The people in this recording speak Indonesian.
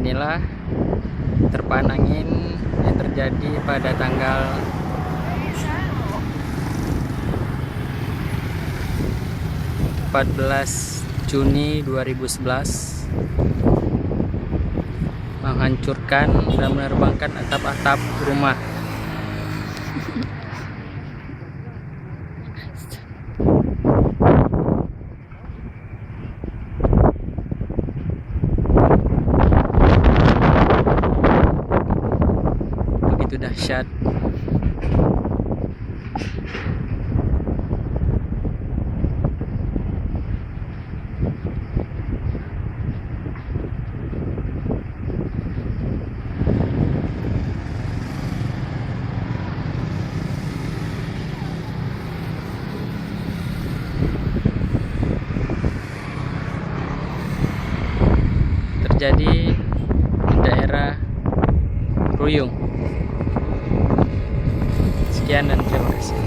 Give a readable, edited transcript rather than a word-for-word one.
inilah terpaan angin yang terjadi pada tanggal 14 Juni 2011, menghancurkan dan menerbangkan atap-atap rumah. Begitu dahsyat. Terjadi di daerah Ruyung. Sekian dan terima kasih.